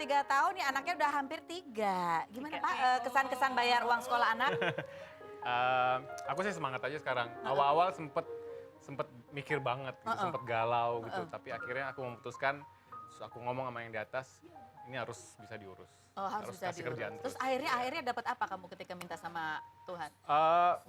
3 tahun ya anaknya udah hampir 3. Gimana Pak kesan-kesan bayar uang sekolah anak? Aku sih semangat aja sekarang. Awal-awal sempet mikir banget, gitu, sempet galau gitu. Tapi akhirnya aku memutuskan, terus aku ngomong sama yang di atas, ini harus bisa diurus. Oh harus bisa kasih kerjaan diurus. Terus akhirnya dapat apa kamu ketika minta sama Tuhan?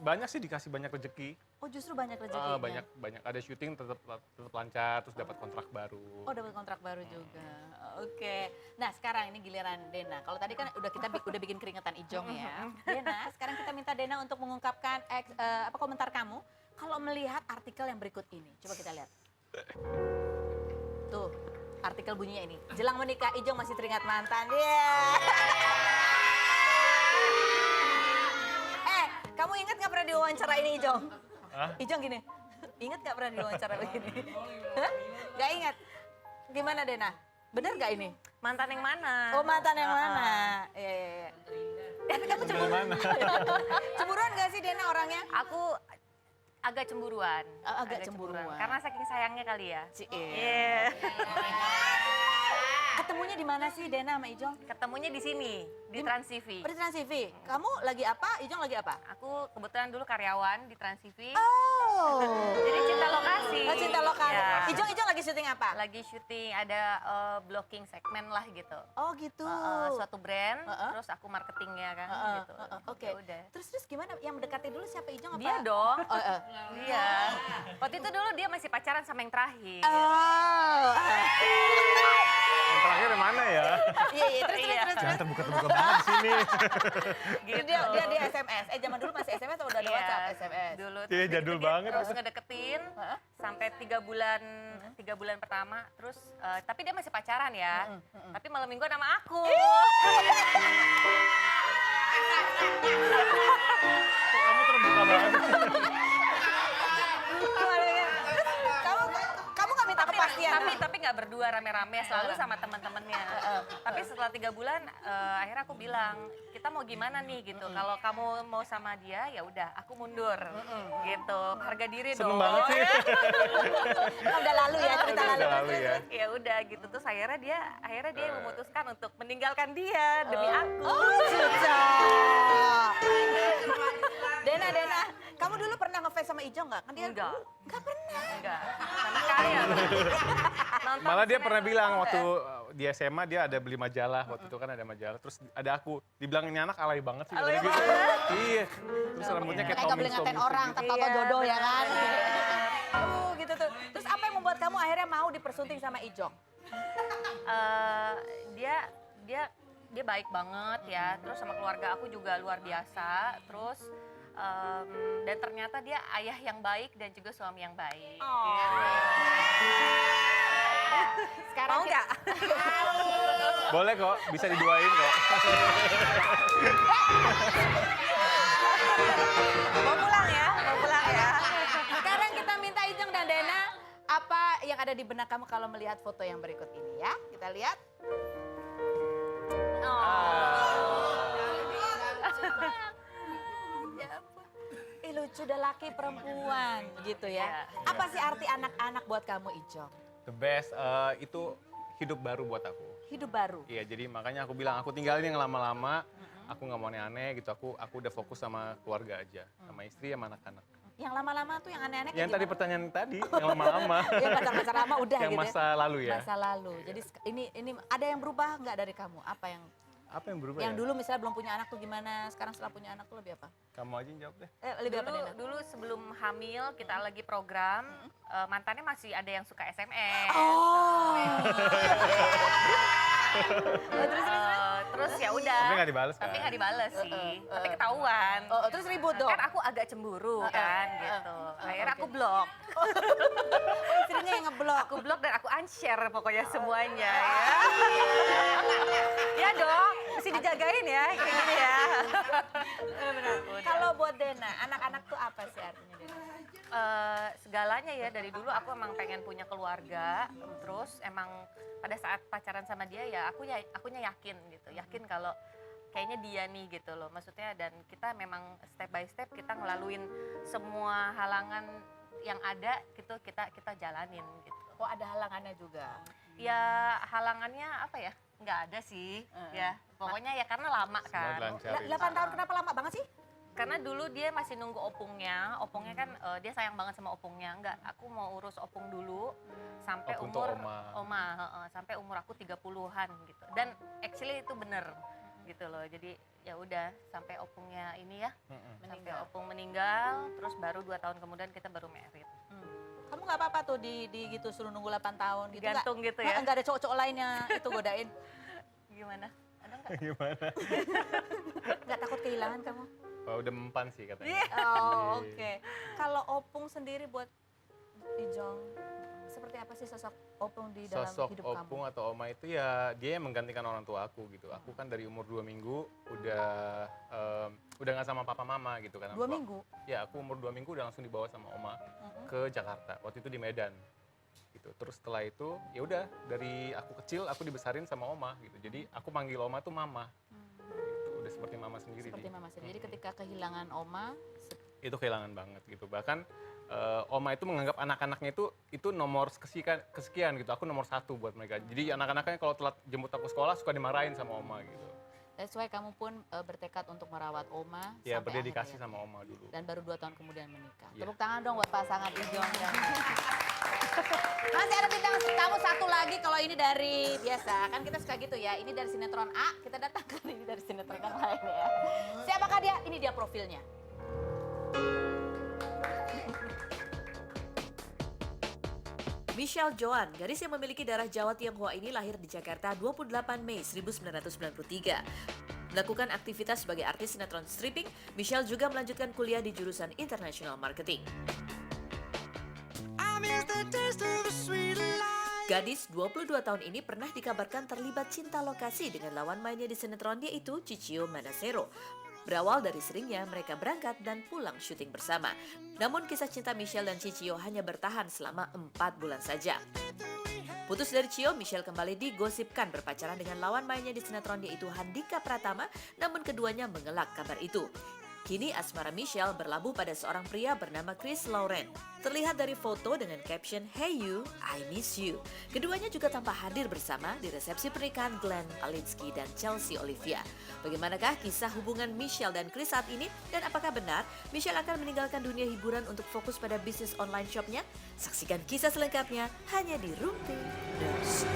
Banyak sih dikasih banyak rezeki. Oh justru banyak rezekinya? Banyak ada syuting tetap lancar, terus dapat kontrak baru. Oh dapat kontrak baru juga. Oke. Nah sekarang ini giliran Dena. Kalau tadi kan udah bikin keringetan Ijong ya. Dena, sekarang kita minta Dena untuk mengungkapkan komentar kamu kalau melihat artikel yang berikut ini. Coba kita lihat. Tuh, artikel bunyinya ini. Jelang menikah Ijong masih teringat mantan. Kamu ingat nggak pernah diwawancara ini Ijong? Ijong gini, ingat nggak pernah diwawancara begini? Gak ingat? Gimana Dena? Bener gak ini? Mantan yang mana? Oh mantan yang mana? Iya. Tapi kamu cemburuan gak sih Dena orangnya? Aku agak cemburuan. Agak cemburuan. Karena saking sayangnya kali ya. Iya. Ketemunya di mana sih Dena sama Ijong? Ketemunya di sini, di Trans TV. Oh, di Trans TV. Kamu lagi apa? Ijong lagi apa? Aku kebetulan dulu karyawan di Trans TV. Oh. Jadi cinta lokasi. Oh, cinta lokasi. Ya. Ijong lagi syuting apa? Lagi syuting ada blocking segmen lah gitu. Oh gitu. Suatu brand, terus aku marketingnya kan gitu. Oke. Udah. Terus gimana? Yang mendekati dulu siapa Ijong apa? Dia dong. Dia. Waktu itu dulu dia masih pacaran sama yang terakhir. Yang terakhir yang mana ya? Iya, terus. Jangan terbuka-terbuka banget di sini. Gitu. Dia di SMS. Zaman dulu masih SMS atau udah ada WhatsApp? SMS. Dulu. Iya, jadul banget. Terus ngedeketin sampai 3 bulan pertama. Terus tapi dia masih pacaran ya. Tapi malam mingguan sama aku. Kamu terbuka banget. Kamu nggak minta kepastian? Tapi nggak berdua rame-rame, selalu sama teman-temannya. Tapi setelah 3 bulan, akhirnya aku bilang, kita mau gimana nih gitu. Kalau kamu mau sama dia, ya udah, aku mundur, gitu. Harga diri Seneng dong. banget sih. Udah lalu ya, cerita lalu. Ya. Ya udah gitu. Terus akhirnya dia memutuskan untuk meninggalkan dia demi aku. Oh, sudah. Dena, kamu dulu pernah ngefans sama Ijong nggak? Kan dia nggak pernah. Enggak, sama sekali ya. Malah dia pernah bilang waktu di SMA dia ada beli majalah, waktu itu kan ada majalah, terus ada aku, dibilang ini anak alay banget sih. Alay gitu. banget. Iya, terus rambutnya kayak Nggak boleh Tommy ngatain orang, gitu. terpapa jodoh ya kan? Gitu tuh. Terus apa yang membuat kamu akhirnya mau dipersunting sama Ijong? Dia baik banget ya, terus sama keluarga aku juga luar biasa, terus dan ternyata dia ayah yang baik dan juga suami yang baik. Sekarang Mau nggak? Boleh kok, bisa diduain kok. Mau pulang ya? Sekarang kita minta Ijong dan Dena apa yang ada di benak kamu kalau melihat foto yang berikut ini ya. Kita lihat. Lucu udah laki perempuan gitu ya. Apa sih arti anak-anak buat kamu Ijong? The best, itu hidup baru buat aku. Hidup baru? Iya, jadi makanya aku bilang aku tinggalin yang lama-lama, aku nggak mau aneh-aneh gitu, aku udah fokus sama keluarga aja, sama istri sama anak-anak. Yang lama-lama tuh yang aneh-aneh Yang tadi pertanyaan tadi, yang lama-lama. Yang pacar-pacar lama udah yang gitu ya? masa lalu ya. Masa lalu, jadi ini ada yang berubah nggak dari kamu? Apa yang berubah yang ya? dulu misalnya belum punya anak tuh gimana, sekarang setelah punya anak tuh lebih apa? Kamu aja yang jawab deh. Lebih apa Dena? Dulu sebelum hamil kita lagi program, mantannya masih ada yang suka SMS. Oh. Terus ya udah. Tapi nggak dibales kan? Tapi nggak dibales sih. Tapi ketahuan. Terus ribut dong? Kan aku agak cemburu kan gitu. Akhirnya aku blok. Istrinya yang ngeblok. Aku blok dan aku unshare pokoknya semuanya ya. Ya dong, mesti dijagain ya kayak gini ya. Kalau buat Dena, anak-anak tuh apa sih artinya Dena? Segalanya ya, dari dulu aku emang pengen punya keluarga, terus emang pada saat pacaran sama dia ya akunya yakin gitu, yakin kalau kayaknya dia nih gitu loh, maksudnya, dan kita memang step by step kita ngelaluin semua halangan yang ada gitu, kita jalanin gitu. Oh ada halangannya juga? Ya halangannya apa ya, nggak ada sih, ya. Pokoknya ya karena lama Semua kan. dilancarin. 8 tahun kenapa lama banget sih? Karena dulu dia masih nunggu opungnya kan dia sayang banget sama opungnya. Enggak, aku mau urus opung dulu sampai Opung tuh umur oma. sampai umur aku 30-an gitu. Dan actually itu bener gitu loh. Jadi ya udah sampai opungnya ini ya, sampai opung meninggal, terus baru 2 tahun kemudian kita baru married. Kamu nggak apa-apa tuh di gitu suruh nunggu 8 tahun gitu? Gantung gitu ya. Nggak ada cowok-cowok lainnya itu godain? Gimana? Ada nggak? Gimana? Nggak takut kehilangan kamu? Oh, udah mempan sih katanya. Oh, oke. Kalau Opung sendiri buat Ijong, seperti apa sih sosok Opung di dalam Sosok hidup opung kamu? atau oma itu ya dia yang menggantikan orang tua aku gitu. Aku kan dari umur 2 minggu udah nggak sama papa mama gitu kan. 2 minggu? Ya aku umur 2 minggu udah langsung dibawa sama oma ke Jakarta. Waktu itu di Medan. Gitu. Terus setelah itu ya udah dari aku kecil aku dibesarin sama oma gitu. Jadi aku manggil oma tuh mama. Gitu. Udah seperti mama sendiri. Seperti dia. mama sendiri. Jadi ketika kehilangan oma, Itu kehilangan banget gitu. Bahkan oma itu menganggap anak-anaknya itu nomor kesekian gitu. Aku nomor 1 buat mereka. Jadi anak-anaknya kalau telat jemput aku sekolah suka dimarahin sama oma gitu. that's why kamu pun bertekad untuk merawat oma Ya sampai berdedikasi akhirnya. sama oma dulu. Dan baru 2 tahun kemudian menikah. Ya. Tepuk tangan dong buat pasangan Ijong dan masih ada bintang tamu satu lagi. Kalau ini dari biasa kan kita suka gitu ya. Ini dari sinetron A, kita datangkan ini dari sinetron yang lain ya. Siapakah dia? Ini dia profilnya. Michelle Joan, gadis yang memiliki darah Jawa Tionghoa ini lahir di Jakarta 28 Mei 1993. Melakukan aktivitas sebagai artis sinetron stripping, Michelle juga melanjutkan kuliah di jurusan International Marketing. Gadis 22 tahun ini pernah dikabarkan terlibat cinta lokasi dengan lawan mainnya di sinetron yaitu Cicio Manasero. Berawal dari seringnya mereka berangkat dan pulang syuting bersama. Namun kisah cinta Michelle dan Cicio hanya bertahan selama 4 bulan saja. Putus dari Cio, Michelle kembali digosipkan berpacaran dengan lawan mainnya di sinetron yaitu Handika Pratama, namun keduanya mengelak kabar itu. Kini asmara Michelle berlabuh pada seorang pria bernama Chris Lauren. Terlihat dari foto dengan caption "Hey you, I miss you". Keduanya juga tampak hadir bersama di resepsi pernikahan Glenn Alinsky dan Chelsea Olivia. Bagaimanakah kisah hubungan Michelle dan Chris saat ini? Dan apakah benar Michelle akan meninggalkan dunia hiburan untuk fokus pada bisnis online shopnya? Saksikan kisah selengkapnya hanya di Rumpi News.